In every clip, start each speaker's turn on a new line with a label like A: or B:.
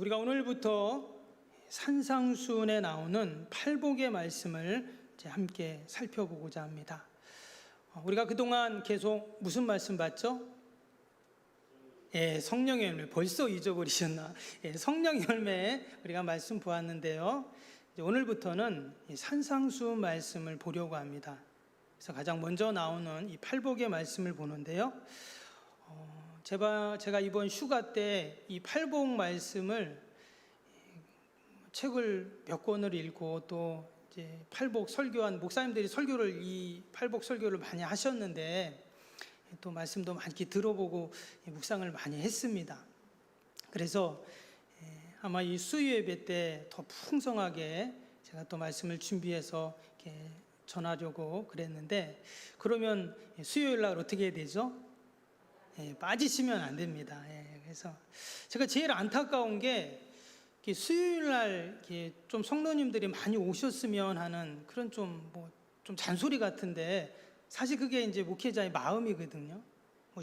A: 우리가 오늘부터 산상수훈에 나오는 팔복의 말씀을 함께 살펴보고자 합니다. 우리가 그동안 계속 무슨 말씀 봤죠? 성령의 열매. 벌써 잊어버리셨나? 성령의 열매 우리가 말씀 보았는데요. 오늘부터는 산상수훈 말씀을 보려고 합니다. 그래서 가장 먼저 나오는 이 팔복의 말씀을 보는데요. 제가 이번 휴가 때 이 팔복 말씀을 책을 몇 권을 읽고 또 이제 팔복 설교한 목사님들이 이 팔복 설교를 많이 하셨는데 또 말씀도 많이 들어보고 묵상을 많이 했습니다. 그래서 아마 이 수요 예배 때 더 풍성하게 제가 또 말씀을 준비해서 이렇게 전하려고 그랬는데, 그러면 수요일 날 어떻게 해야 되죠? 빠지시면 안 됩니다. 그래서 제가 제일 안타까운 게 수요일 날 좀 성도님들이 많이 오셨으면 하는 그런 좀 잔소리 같은데, 사실 그게 이제 목회자의 마음이거든요.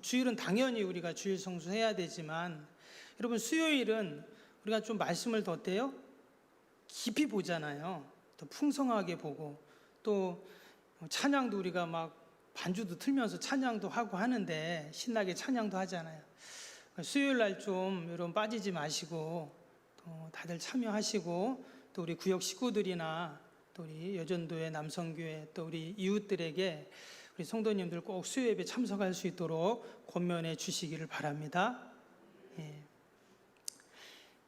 A: 주일은 당연히 우리가 주일 성수해야 되지만, 여러분 수요일은 우리가 좀 말씀을 더 어때요? 깊이 보잖아요. 더 풍성하게 보고, 또 찬양도 우리가 막 반주도 틀면서 찬양도 하고 하는데 신나게 찬양도 하잖아요. 수요일 날 좀 여러분 빠지지 마시고 또 다들 참여하시고, 또 우리 구역 식구들이나 또 우리 여전도회 남성교회 또 우리 이웃들에게 우리 성도님들 꼭 수요 예배 참석할 수 있도록 권면해 주시기를 바랍니다.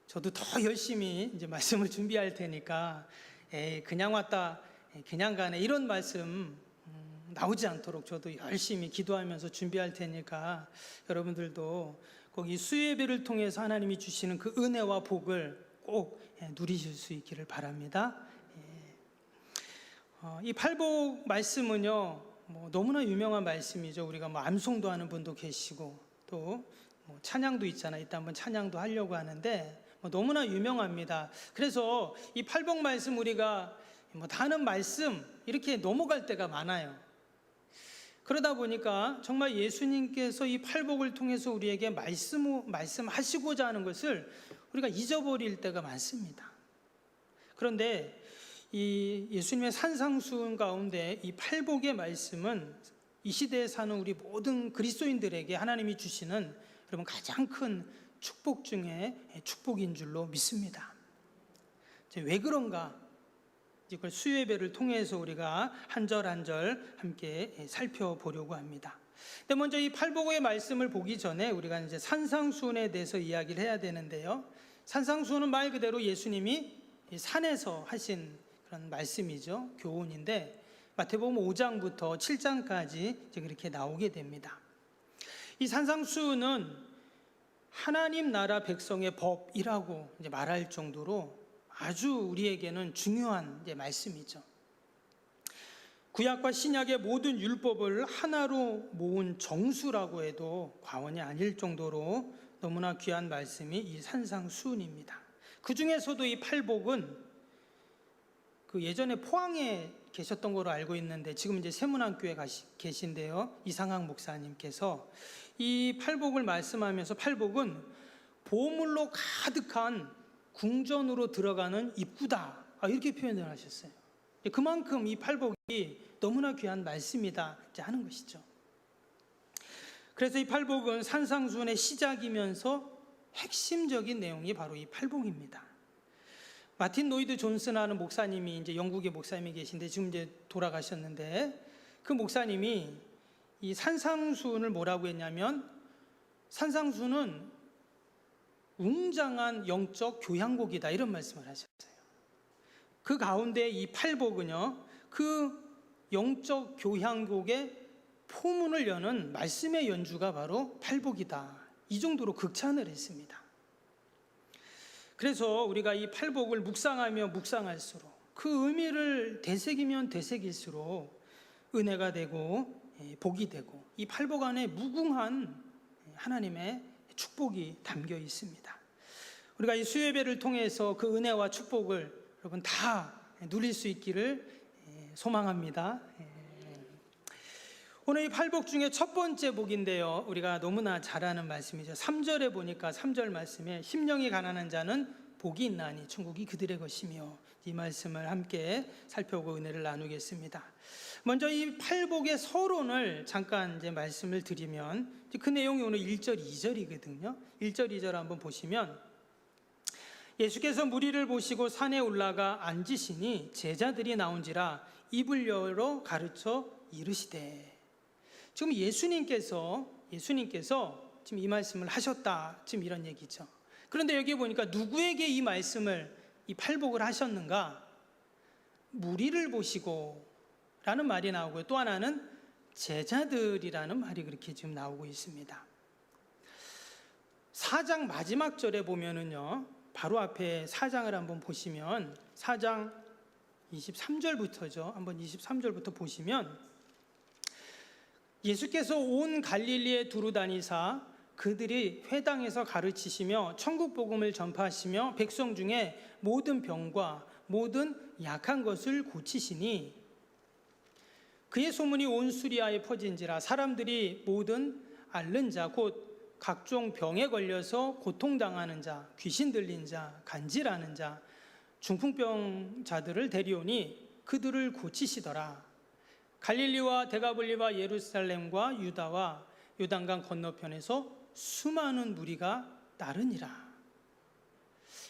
A: 저도 더 열심히 이제 말씀을 준비할 테니까 그냥 왔다 그냥 가네 이런 말씀 나오지 않도록 저도 열심히 기도하면서 준비할 테니까 여러분들도 꼭 이 수요 예배를 통해서 하나님이 주시는 그 은혜와 복을 꼭 누리실 수 있기를 바랍니다. 이 팔복 말씀은요, 너무나 유명한 말씀이죠. 우리가 암송도 하는 분도 계시고 또 찬양도 있잖아요. 이따 한번 찬양도 하려고 하는데 너무나 유명합니다. 그래서 이 팔복 말씀 우리가 다른 말씀 이렇게 넘어갈 때가 많아요. 그러다 보니까 정말 예수님께서 이 팔복을 통해서 우리에게 말씀하시고자 하는 것을 우리가 잊어버릴 때가 많습니다. 그런데 이 예수님의 산상수훈 가운데 이 팔복의 말씀은 이 시대에 사는 우리 모든 그리스도인들에게 하나님이 주시는 여러분 가장 큰 축복 중에 축복인 줄로 믿습니다. 왜 그런가? 이걸 수요 예배를 통해서 우리가 한 절 한 절 함께 살펴보려고 합니다. 근데 먼저 이 팔복의 말씀을 보기 전에 우리가 이제 산상수훈에 대해서 이야기를 해야 되는데요. 산상수훈은 말 그대로 예수님이 산에서 하신 그런 말씀이죠. 교훈인데 마태복음 5장부터 7장까지 그렇게 나오게 됩니다. 이 산상수훈은 하나님 나라 백성의 법이라고 이제 말할 정도로 아주 우리에게는 중요한 말씀이죠. 구약과 신약의 모든 율법을 하나로 모은 정수라고 해도 과언이 아닐 정도로 너무나 귀한 말씀이 이 산상수훈입니다. 그 중에서도 이 팔복은 그 예전에 포항에 계셨던 걸로 알고 있는데 지금 이제 세문안교에 계신데요. 이상학 목사님께서 이 팔복을 말씀하면서 팔복은 보물로 가득한 궁전으로 들어가는 입구다, 이렇게 표현을 하셨어요. 그만큼 이 팔복이 너무나 귀한 말씀이다 하는 것이죠. 그래서 이 팔복은 산상수훈의 시작이면서 핵심적인 내용이 바로 이 팔복입니다. 마틴 노이드 존슨하는 목사님이 이제 영국의 목사님이 계신데 지금 이제 돌아가셨는데, 그 목사님이 이 산상수훈을 뭐라고 했냐면, 산상수훈은 웅장한 영적 교향곡이다, 이런 말씀을 하셨어요. 그 가운데 이 팔복은요, 그 영적 교향곡의 포문을 여는 말씀의 연주가 바로 팔복이다, 이 정도로 극찬을 했습니다. 그래서 우리가 이 팔복을 묵상하며 묵상할수록 그 의미를 되새기면 되새길수록 은혜가 되고 복이 되고 이 팔복 안에 무궁한 하나님의 축복이 담겨 있습니다. 우리가 이 수요 예배를 통해서 그 은혜와 축복을 여러분 다 누릴 수 있기를 소망합니다. 오늘 이 팔복 중에 첫 번째 복인데요, 우리가 너무나 잘 아는 말씀이죠. 3절에 보니까 3절 말씀에 심령이 가난한 자는 복이 있나니 천국이 그들의 것이며, 이 말씀을 함께 살펴보고 은혜를 나누겠습니다. 먼저 이 팔복의 서론을 잠깐 이제 말씀을 드리면, 그 내용이 오늘 1절 2절이거든요. 1절 2절 한번 보시면, 예수께서 무리를 보시고 산에 올라가 앉으시니 제자들이 나온지라 입을 열어 가르쳐 이르시되. 지금 예수님께서 지금 이 말씀을 하셨다, 지금 이런 얘기죠. 그런데 여기 보니까 누구에게 이 말씀을, 이 팔복을 하셨는가? 무리를 보시고 라는 말이 나오고요, 또 하나는 제자들이라는 말이 그렇게 지금 나오고 있습니다. 4장 마지막 절에 보면은요, 바로 앞에 4장을 한번 보시면 4장 23절부터죠. 한번 23절부터 보시면, 예수께서 온 갈릴리에 두루 다니사 그들이 회당에서 가르치시며 천국 복음을 전파하시며 백성 중에 모든 병과 모든 약한 것을 고치시니 그의 소문이 온 수리아에 퍼진지라. 사람들이 모든 앓는 자 곧 각종 병에 걸려서 고통당하는 자, 귀신 들린 자, 간질하는 자, 중풍병자들을 데려오니 그들을 고치시더라. 갈릴리와 데가볼리와 예루살렘과 유다와 요단강 건너편에서 수많은 무리가 따르니라.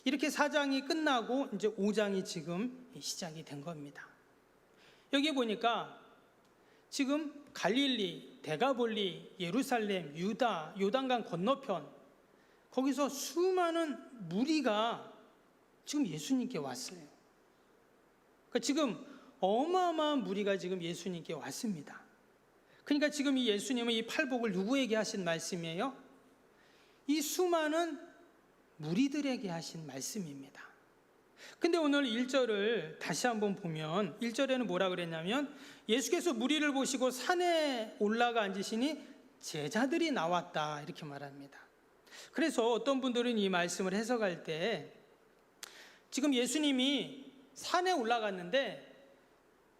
A: 이렇게 4장이 끝나고 이제 5장이 지금 시작이 된 겁니다. 여기 보니까 지금 갈릴리, 데가볼리, 예루살렘, 유다, 요단강 건너편, 거기서 수많은 무리가 지금 예수님께 왔어요. 그러니까 지금 어마어마한 무리가 지금 예수님께 왔습니다. 그러니까 지금 이 예수님은 이 팔복을 누구에게 하신 말씀이에요? 이 수많은 무리들에게 하신 말씀입니다. 근데 오늘 1절을 다시 한번 보면 1절에는 뭐라 그랬냐면, 예수께서 무리를 보시고 산에 올라가 앉으시니 제자들이 나왔다, 이렇게 말합니다. 그래서 어떤 분들은 이 말씀을 해석할 때, 지금 예수님이 산에 올라갔는데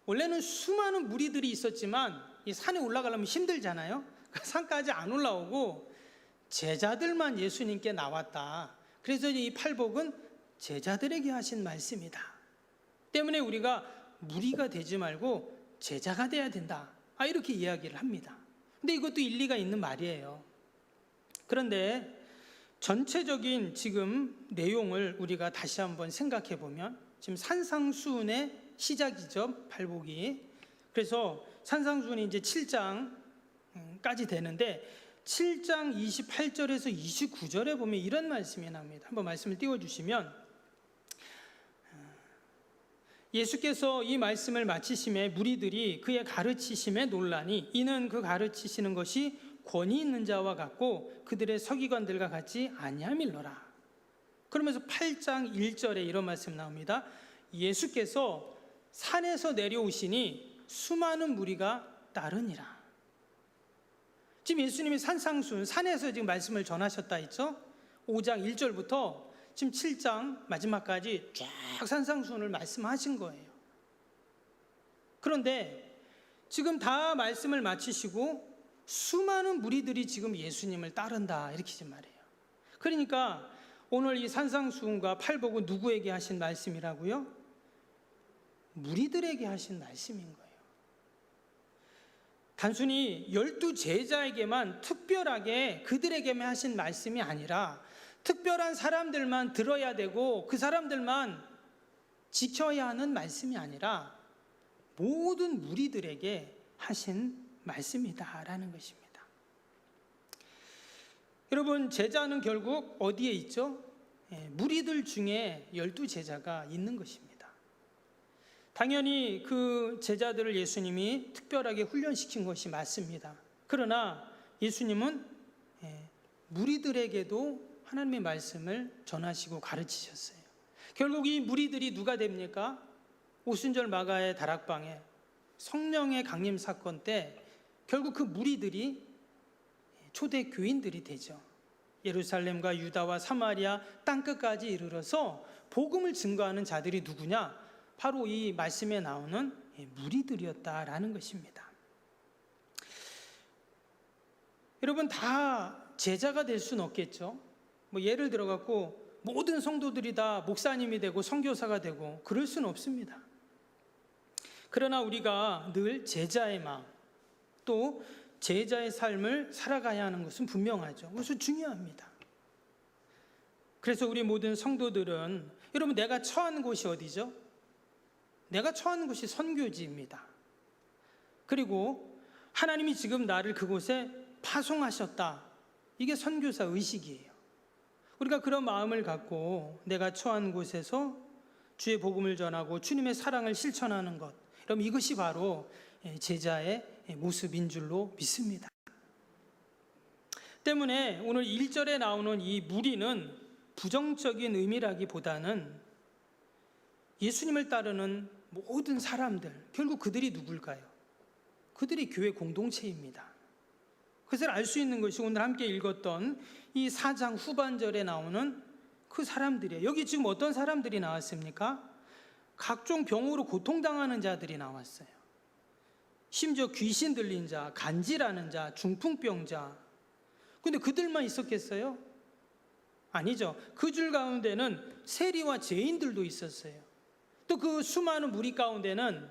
A: 원래는 수많은 무리들이 있었지만 이 산에 올라가려면 힘들잖아요. 산까지 안 올라오고 제자들만 예수님께 나왔다. 그래서 이 팔복은 제자들에게 하신 말씀이다. 때문에 우리가 무리가 되지 말고 제자가 돼야 된다, 이렇게 이야기를 합니다. 근데 이것도 일리가 있는 말이에요. 그런데 전체적인 지금 내용을 우리가 다시 한번 생각해 보면, 지금 산상수훈의 시작이죠, 팔복이. 그래서 산상수훈이 이제 7장까지 되는데 7장 28절에서 29절에 보면 이런 말씀이 나옵니다. 한번 말씀을 띄워주시면, 예수께서 이 말씀을 마치심에 무리들이 그의 가르치심에 놀라니 이는 그 가르치시는 것이 권위 있는 자와 같고 그들의 서기관들과 같지 아니함일러라. 그러면서 8장 1절에 이런 말씀 나옵니다. 예수께서 산에서 내려오시니 수많은 무리가 따르니라. 지금 예수님이 산상수훈, 산에서 지금 말씀을 전하셨다 했죠. 5장 1절부터 지금 7장 마지막까지 쫙 산상수훈을 말씀하신 거예요. 그런데 지금 다 말씀을 마치시고 수많은 무리들이 지금 예수님을 따른다, 이렇게 지금 말해요. 그러니까 오늘 이 산상수훈과 팔복은 누구에게 하신 말씀이라고요? 무리들에게 하신 말씀인 거예요. 단순히 12제자에게만 특별하게 그들에게만 하신 말씀이 아니라 특별한 사람들만 들어야 되고 그 사람들만 지켜야 하는 말씀이 아니라 모든 무리들에게 하신 말씀이다라는 것입니다. 여러분, 제자는 결국 어디에 있죠? 무리들 중에 12제자가 있는 것입니다. 당연히 그 제자들을 예수님이 특별하게 훈련시킨 것이 맞습니다. 그러나 예수님은 무리들에게도 하나님의 말씀을 전하시고 가르치셨어요. 결국 이 무리들이 누가 됩니까? 오순절 마가의 다락방에 성령의 강림 사건 때 결국 그 무리들이 초대 교인들이 되죠. 예루살렘과 유다와 사마리아 땅끝까지 이르러서 복음을 증거하는 자들이 누구냐? 바로 이 말씀에 나오는 무리들이었다라는 것입니다. 여러분, 다 제자가 될 수는 없겠죠. 예를 들어 갖고 모든 성도들이 다 목사님이 되고 선교사가 되고 그럴 수는 없습니다. 그러나 우리가 늘 제자의 마음, 또 제자의 삶을 살아가야 하는 것은 분명하죠. 그것은 중요합니다. 그래서 우리 모든 성도들은, 여러분, 내가 처한 곳이 어디죠? 내가 처한 곳이 선교지입니다. 그리고 하나님이 지금 나를 그곳에 파송하셨다. 이게 선교사 의식이에요. 우리가 그런 마음을 갖고 내가 처한 곳에서 주의 복음을 전하고 주님의 사랑을 실천하는 것, 그럼 이것이 바로 제자의 모습인 줄로 믿습니다. 때문에 오늘 1절에 나오는 이 무리는 부정적인 의미라기보다는 예수님을 따르는 모든 사람들, 결국 그들이 누굴까요? 그들이 교회 공동체입니다. 그것을 알 수 있는 것이 오늘 함께 읽었던 이 4장 후반절에 나오는 그 사람들이에요. 여기 지금 어떤 사람들이 나왔습니까? 각종 병으로 고통당하는 자들이 나왔어요. 심지어 귀신 들린 자, 간질하는 자, 중풍병자. 근데 그들만 있었겠어요? 아니죠. 그 줄 가운데는 세리와 죄인들도 있었어요. 또 그 수많은 무리 가운데는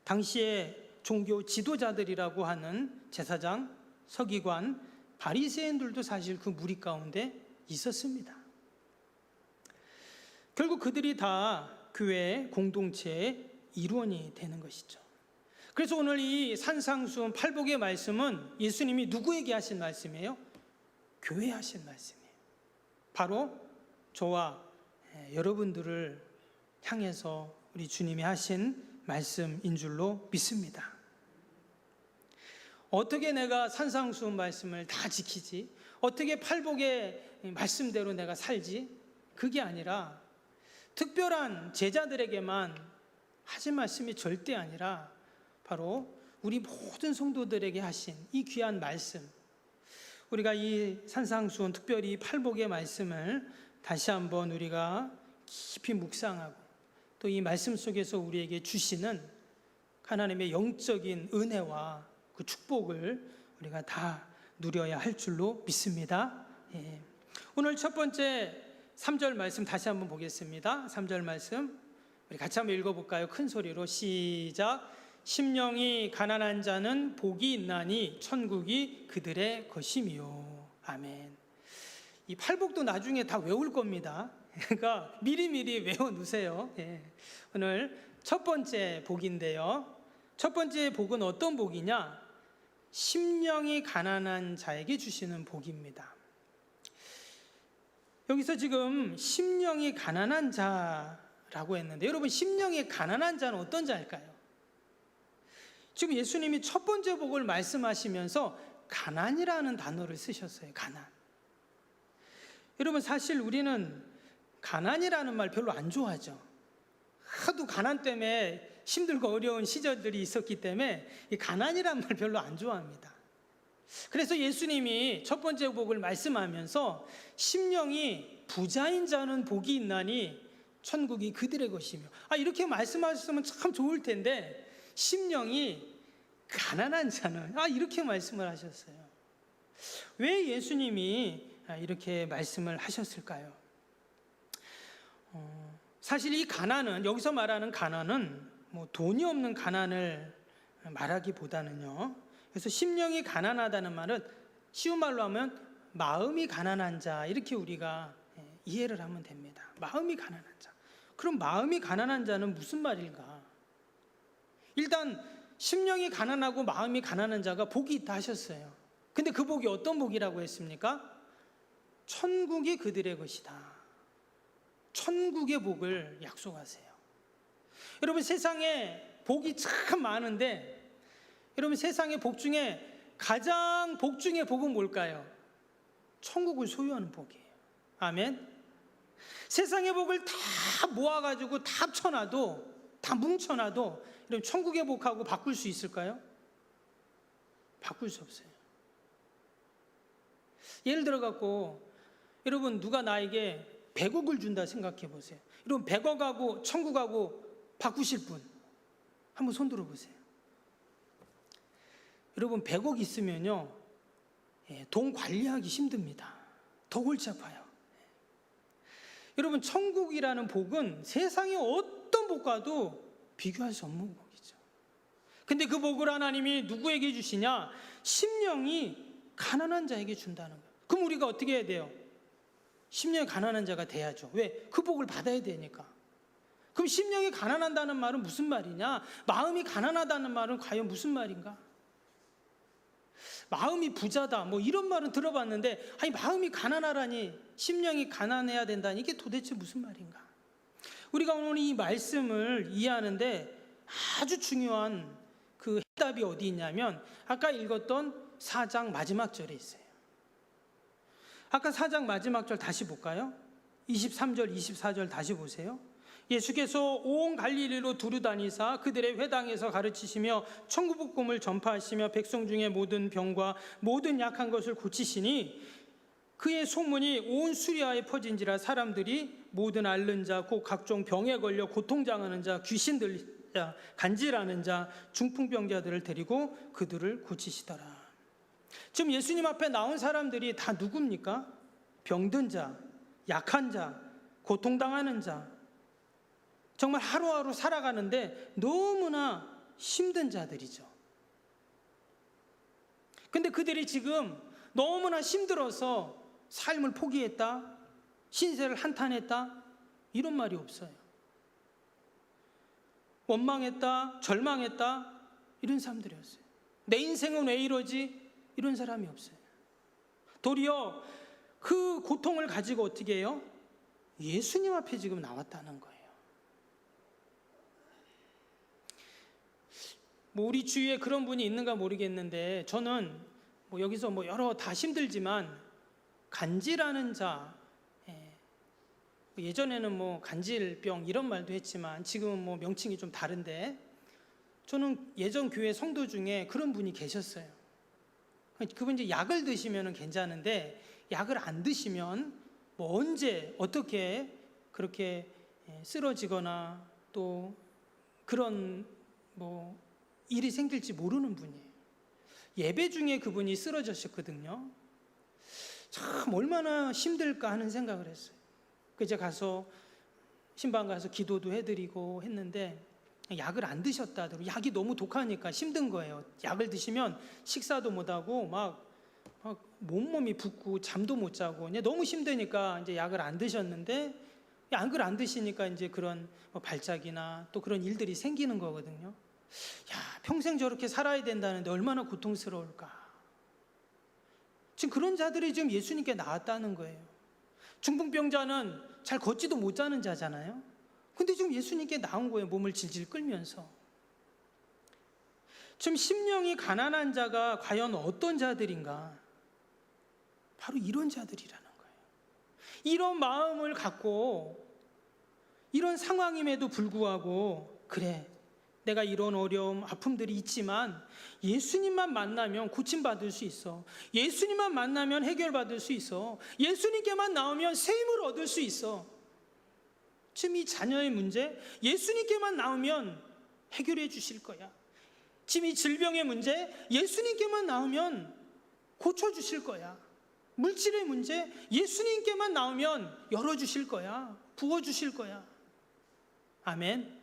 A: 당시에 종교 지도자들이라고 하는 제사장, 서기관, 바리새인들도 사실 그 무리 가운데 있었습니다. 결국 그들이 다 교회 공동체의 일원이 되는 것이죠. 그래서 오늘 이 산상수훈 팔복의 말씀은 예수님이 누구에게 하신 말씀이에요? 교회에 하신 말씀이에요. 바로 저와 여러분들을 향해서 우리 주님이 하신 말씀인 줄로 믿습니다. 어떻게 내가 산상수훈 말씀을 다 지키지? 어떻게 팔복의 말씀대로 내가 살지? 그게 아니라 특별한 제자들에게만 하신 말씀이 절대 아니라 바로 우리 모든 성도들에게 하신 이 귀한 말씀, 우리가 이 산상수훈 특별히 팔복의 말씀을 다시 한번 우리가 깊이 묵상하고 또 이 말씀 속에서 우리에게 주시는 하나님의 영적인 은혜와 그 축복을 우리가 다 누려야 할 줄로 믿습니다. 오늘 첫 번째 3절 말씀 다시 한번 보겠습니다. 3절 말씀 우리 같이 한번 읽어볼까요? 큰 소리로 시작. 심령이 가난한 자는 복이 있나니 천국이 그들의 것이미요. 아멘. 이 팔복도 나중에 다 외울 겁니다. 그러니까 미리미리 외워두세요. 오늘 첫 번째 복인데요. 첫 번째 복은 어떤 복이냐? 심령이 가난한 자에게 주시는 복입니다. 여기서 지금 심령이 가난한 자라고 했는데, 여러분, 심령이 가난한 자는 어떤 자일까요? 지금 예수님이 첫 번째 복을 말씀하시면서 가난이라는 단어를 쓰셨어요. 가난. 여러분, 사실 우리는 가난이라는 말 별로 안 좋아하죠. 하도 가난 때문에 힘들고 어려운 시절들이 있었기 때문에 이 가난이라는 말 별로 안 좋아합니다. 그래서 예수님이 첫 번째 복을 말씀하면서 심령이 부자인 자는 복이 있나니 천국이 그들의 것이며, 이렇게 말씀하셨으면 참 좋을 텐데 심령이 가난한 자는 이렇게 말씀을 하셨어요. 왜 예수님이 이렇게 말씀을 하셨을까요? 사실 이 가난은, 여기서 말하는 가난은 돈이 없는 가난을 말하기보다는요, 그래서 심령이 가난하다는 말은 쉬운 말로 하면 마음이 가난한 자, 이렇게 우리가 이해를 하면 됩니다. 마음이 가난한 자. 그럼 마음이 가난한 자는 무슨 말일까? 일단 심령이 가난하고 마음이 가난한 자가 복이 있다 하셨어요. 근데 그 복이 어떤 복이라고 했습니까? 천국이 그들의 것이다. 천국의 복을 약속하세요. 여러분, 세상에 복이 참 많은데, 여러분, 세상의 복 중에 가장 복 중에 복은 뭘까요? 천국을 소유하는 복이에요. 아멘. 세상의 복을 다 모아가지고 다 합쳐놔도, 다 뭉쳐놔도 여러분, 천국의 복하고 바꿀 수 있을까요? 바꿀 수 없어요. 예를 들어 갖고 여러분, 누가 나에게 100억을 준다 생각해 보세요. 여러분, 100억하고 천국하고 바꾸실 분 한번 손 들어 보세요. 여러분, 100억 있으면요, 돈 관리하기 힘듭니다. 더 골치 아파요. 여러분, 천국이라는 복은 세상의 어떤 복과도 비교할 수 없는 복이죠. 근데 그 복을 하나님이 누구에게 주시냐? 심령이 가난한 자에게 준다는 거예요. 그럼 우리가 어떻게 해야 돼요? 심령이 가난한 자가 돼야죠. 왜? 그 복을 받아야 되니까. 그럼 심령이 가난하다는 말은 무슨 말이냐? 마음이 가난하다는 말은 과연 무슨 말인가? 마음이 부자다 뭐 이런 말은 들어봤는데, 아니 마음이 가난하라니, 심령이 가난해야 된다니, 이게 도대체 무슨 말인가? 우리가 오늘 이 말씀을 이해하는데 아주 중요한 그 해답이 어디 있냐면, 아까 읽었던 4장 마지막 절에 있어요. 아까 4장 마지막 절 다시 볼까요? 23절 24절 다시 보세요. 예수께서 온 갈릴리로 두루다니사 그들의 회당에서 가르치시며 천국 복음을 전파하시며 백성 중에 모든 병과 모든 약한 것을 고치시니 그의 소문이 온 수리아에 퍼진지라. 사람들이 모든 앓는 자, 곧 각종 병에 걸려 고통당하는 자, 귀신 들린 자, 간질하는 자, 중풍병자들을 데리고 그들을 고치시더라. 지금 예수님 앞에 나온 사람들이 다 누굽니까? 병든 자, 약한 자, 고통당하는 자, 정말 하루하루 살아가는데 너무나 힘든 자들이죠. 근데 그들이 지금 너무나 힘들어서 삶을 포기했다, 신세를 한탄했다, 이런 말이 없어요. 원망했다, 절망했다, 이런 사람들이었어요. 내 인생은 왜 이러지? 이런 사람이 없어요. 도리어 그 고통을 가지고 어떻게 해요? 예수님 앞에 지금 나왔다는 거예요. 뭐 우리 주위에 그런 분이 있는가 모르겠는데, 저는 뭐 여기서 뭐 여러 다 힘들지만 간질하는 자, 예전에는 뭐 간질병 이런 말도 했지만 지금은 뭐 명칭이 좀 다른데, 저는 예전 교회 성도 중에 그런 분이 계셨어요. 그분 이제 약을 드시면 괜찮은데, 약을 안 드시면 뭐 언제 어떻게 그렇게 쓰러지거나 또 그런 뭐 일이 생길지 모르는 분이에요. 예배 중에 그분이 쓰러졌었거든요. 참 얼마나 힘들까 하는 생각을 했어요. 그래서 가서 신방 가서 기도도 해드리고 했는데, 약을 안 드셨다 하더라고요. 약이 너무 독하니까 힘든 거예요. 약을 드시면 식사도 못하고 막 몸이 붓고 잠도 못 자고, 너무 힘드니까 이제 약을 안 드셨는데, 약을 안 드시니까 이제 그런 발작이나 또 그런 일들이 생기는 거거든요. 야, 평생 저렇게 살아야 된다는데 얼마나 고통스러울까. 지금 그런 자들이 지금 예수님께 나왔다는 거예요. 중풍병자는 잘 걷지도 못하는 자잖아요. 근데 지금 예수님께 나온 거예요. 몸을 질질 끌면서. 지금 심령이 가난한 자가 과연 어떤 자들인가? 바로 이런 자들이라는 거예요. 이런 마음을 갖고 이런 상황임에도 불구하고, 그래, 내가 이런 어려움, 아픔들이 있지만 예수님만 만나면 고침받을 수 있어. 예수님만 만나면 해결받을 수 있어. 예수님께만 나오면 새 힘을 얻을 수 있어. 지금 이 자녀의 문제, 예수님께만 나오면 해결해 주실 거야. 지금 이 질병의 문제, 예수님께만 나오면 고쳐주실 거야. 물질의 문제, 예수님께만 나오면 열어주실 거야. 부어주실 거야. 아멘.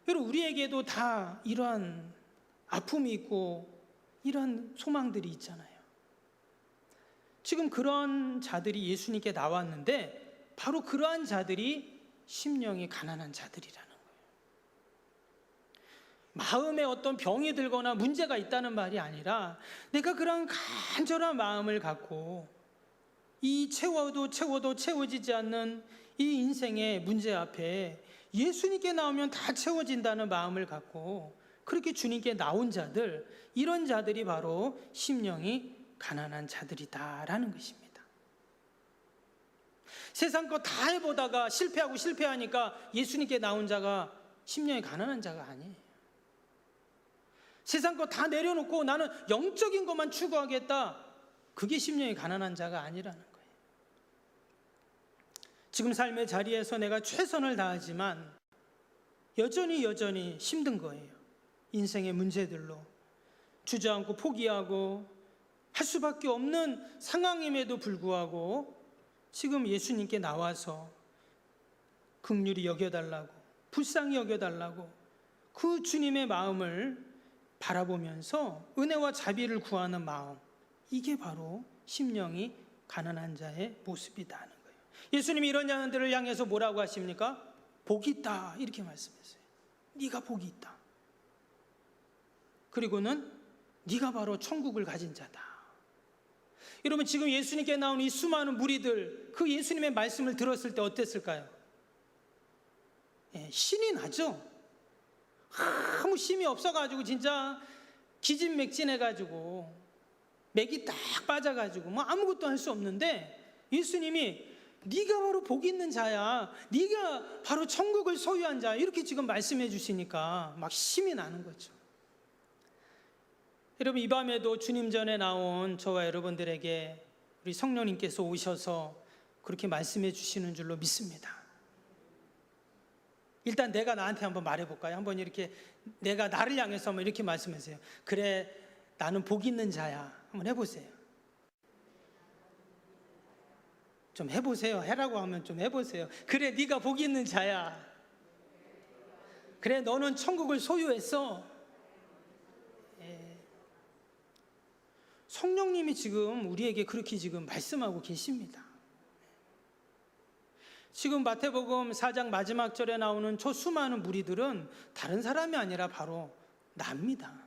A: 여러분, 우리에게도 다 이러한 아픔이 있고 이러한 소망들이 있잖아요. 지금 그런 자들이 예수님께 나왔는데, 바로 그러한 자들이 심령이 가난한 자들이라는 거예요. 마음에 어떤 병이 들거나 문제가 있다는 말이 아니라, 내가 그런 간절한 마음을 갖고 이 채워도 채워지지 않는 이 인생의 문제 앞에 예수님께 나오면 다 채워진다는 마음을 갖고 그렇게 주님께 나온 자들, 이런 자들이 바로 심령이 가난한 자들이다라는 것입니다. 세상 거 다 해보다가 실패하니까 예수님께 나온 자가 심령이 가난한 자가 아니에요. 세상 거 다 내려놓고 나는 영적인 것만 추구하겠다, 그게 심령이 가난한 자가 아니라는 거예요. 지금 삶의 자리에서 내가 최선을 다하지만 여전히 힘든 거예요. 인생의 문제들로 주저앉고 포기하고 할 수밖에 없는 상황임에도 불구하고 지금 예수님께 나와서 긍휼히 여겨달라고, 불쌍히 여겨달라고 그 주님의 마음을 바라보면서 은혜와 자비를 구하는 마음, 이게 바로 심령이 가난한 자의 모습이다 하는 거예요. 예수님이 이런 자들을 향해서 뭐라고 하십니까? 복이 있다, 이렇게 말씀했어요. 네가 복이 있다. 그리고는 네가 바로 천국을 가진 자다. 여러분, 지금 예수님께 나온 이 수많은 무리들, 그 예수님의 말씀을 들었을 때 어땠을까요? 신이 나죠. 아무 힘이 없어가지고 진짜 기진맥진해가지고 맥이 딱 빠져가지고 뭐 아무것도 할 수 없는데, 예수님이 네가 바로 복 있는 자야, 네가 바로 천국을 소유한 자야, 이렇게 지금 말씀해 주시니까 막 힘이 나는 거죠. 여러분, 이 밤에도 주님 전에 나온 저와 여러분들에게 우리 성령님께서 오셔서 그렇게 말씀해 주시는 줄로 믿습니다. 일단 내가 나한테 한번 말해볼까요? 한번 이렇게 내가 나를 향해서 한번 이렇게 말씀하세요. 그래, 나는 복 있는 자야. 한번 해보세요. 좀 해보세요. 해라고 하면 좀 해보세요. 그래, 네가 복 있는 자야. 그래, 너는 천국을 소유했어. 성령님이 지금 우리에게 그렇게 지금 말씀하고 계십니다. 지금 마태복음 4장 마지막 절에 나오는 저 수많은 무리들은 다른 사람이 아니라 바로 나입니다.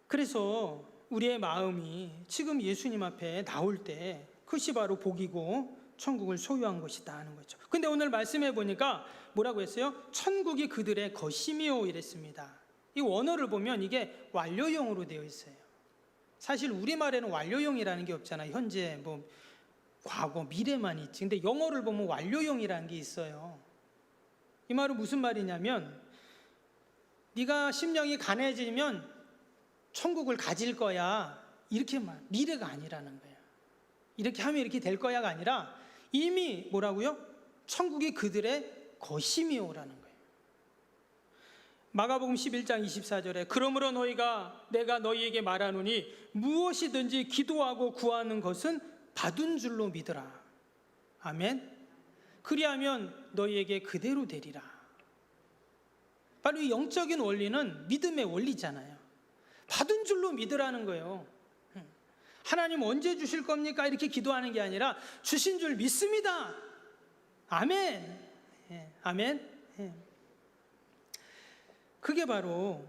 A: 그래서 우리의 마음이 지금 예수님 앞에 나올 때 그것이 바로 복이고 천국을 소유한 것이다 하는 거죠. 근데 오늘 말씀해 보니까 뭐라고 했어요? 천국이 그들의 것이미요 이랬습니다. 이 원어를 보면 이게 완료형으로 되어 있어요. 사실 우리말에는 완료형이라는 게 없잖아요. 현재, 뭐 과거, 미래만 있지. 근데 영어를 보면 완료형이라는 게 있어요. 이 말은 무슨 말이냐면, 네가 심령이 가난해지면 천국을 가질 거야, 이렇게 말, 미래가 아니라는 거예요. 이렇게 하면 이렇게 될 거야가 아니라 이미 뭐라고요? 천국이 그들의 것이미요라는 거예요. 마가복음 11장 24절에 그러므로 내가 너희에게 말하노니 무엇이든지 기도하고 구하는 것은 받은 줄로 믿으라. 아멘. 그리하면 너희에게 그대로 되리라. 바로 이 영적인 원리는 믿음의 원리잖아요. 받은 줄로 믿으라는 거예요. 하나님 언제 주실 겁니까? 이렇게 기도하는 게 아니라 주신 줄 믿습니다. 아멘. 아멘. 그게 바로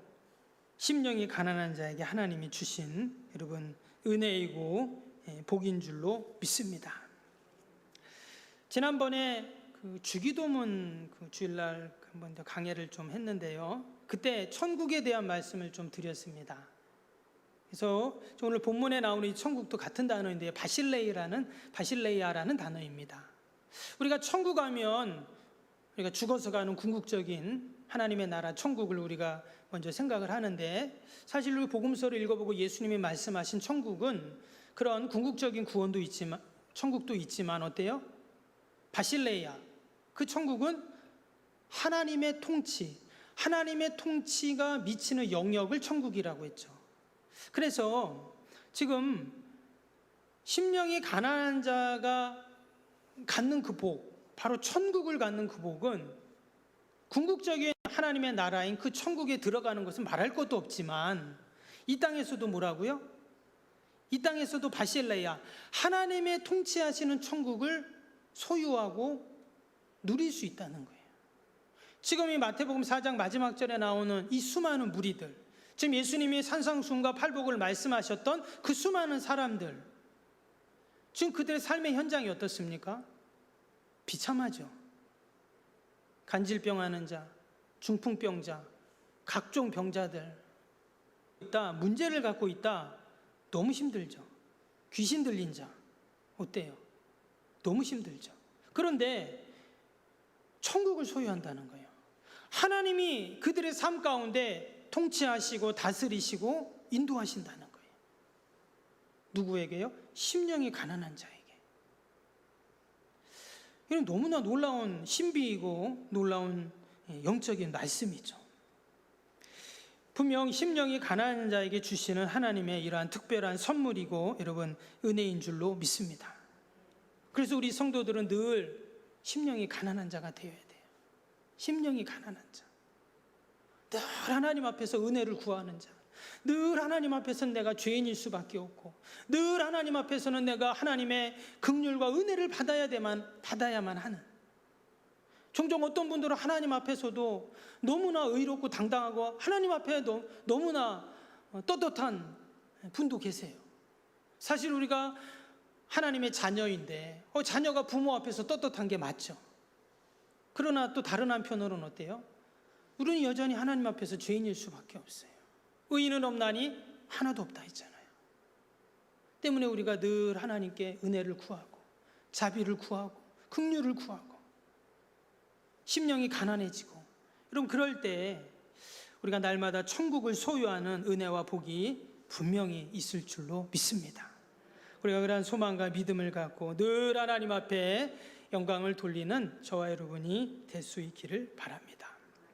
A: 심령이 가난한 자에게 하나님이 주신 여러분 은혜이고 복인 줄로 믿습니다. 지난번에 그 주기도문 그 주일날 한번 더 강해를 좀 했는데요. 그때 천국에 대한 말씀을 좀 드렸습니다. 그래서 오늘 본문에 나오는 이 천국도 같은 단어인데요. 바실레이아라는 단어입니다. 우리가 천국 가면 우리가 죽어서 가는 궁극적인 하나님의 나라 천국을 우리가 먼저 생각을 하는데, 사실 우리 복음서를 읽어보고 예수님이 말씀하신 천국은 그런 궁극적인 구원도 있지만, 천국도 있지만 어때요? 바실레이아, 그 천국은 하나님의 통치가 미치는 영역을 천국이라고 했죠. 그래서 지금 심령이 가난한 자가 갖는 그 복, 바로 천국을 갖는 그 복은 궁극적인 하나님의 나라인 그 천국에 들어가는 것은 말할 것도 없지만, 이 땅에서도 뭐라고요? 이 땅에서도 바실레야, 하나님의 통치하시는 천국을 소유하고 누릴 수 있다는 거예요. 지금 이 마태복음 4장 마지막 절에 나오는 이 수많은 무리들, 지금 예수님이 산상수훈과 팔복을 말씀하셨던 그 수많은 사람들, 지금 그들의 삶의 현장이 어떻습니까? 비참하죠. 간질병 하는 자, 중풍병자, 각종 병자들 있다, 문제를 갖고 있다. 너무 힘들죠. 귀신 들린 자 어때요? 너무 힘들죠. 그런데 천국을 소유한다는 거예요. 하나님이 그들의 삶 가운데 통치하시고 다스리시고 인도하신다는 거예요. 누구에게요? 심령이 가난한 자에게. 이건 너무나 놀라운 신비이고 놀라운 영적인 말씀이죠. 분명 심령이 가난한 자에게 주시는 하나님의 이러한 특별한 선물이고 여러분 은혜인 줄로 믿습니다. 그래서 우리 성도들은 늘 심령이 가난한 자가 되어야 돼요. 심령이 가난한 자. 늘 하나님 앞에서 은혜를 구하는 자. 늘 하나님 앞에서는 내가 죄인일 수밖에 없고 늘 하나님 앞에서는 내가 하나님의 긍휼과 은혜를 받아야만 하는, 종종 어떤 분들은 하나님 앞에서도 너무나 의롭고 당당하고 하나님 앞에도 너무나 떳떳한 분도 계세요. 사실 우리가 하나님의 자녀인데 자녀가 부모 앞에서 떳떳한 게 맞죠. 그러나 또 다른 한편으로는 어때요? 우리는 여전히 하나님 앞에서 죄인일 수밖에 없어요. 의인은 없나니 하나도 없다 했잖아요. 때문에 우리가 늘 하나님께 은혜를 구하고 자비를 구하고 긍휼을 구하고 심령이 가난해지고, 여러분 그럴 때 우리가 날마다 천국을 소유하는 은혜와 복이 분명히 있을 줄로 믿습니다. 우리가 그러한 소망과 믿음을 갖고 늘 하나님 앞에 영광을 돌리는 저와 여러분이 될 수 있기를 바랍니다.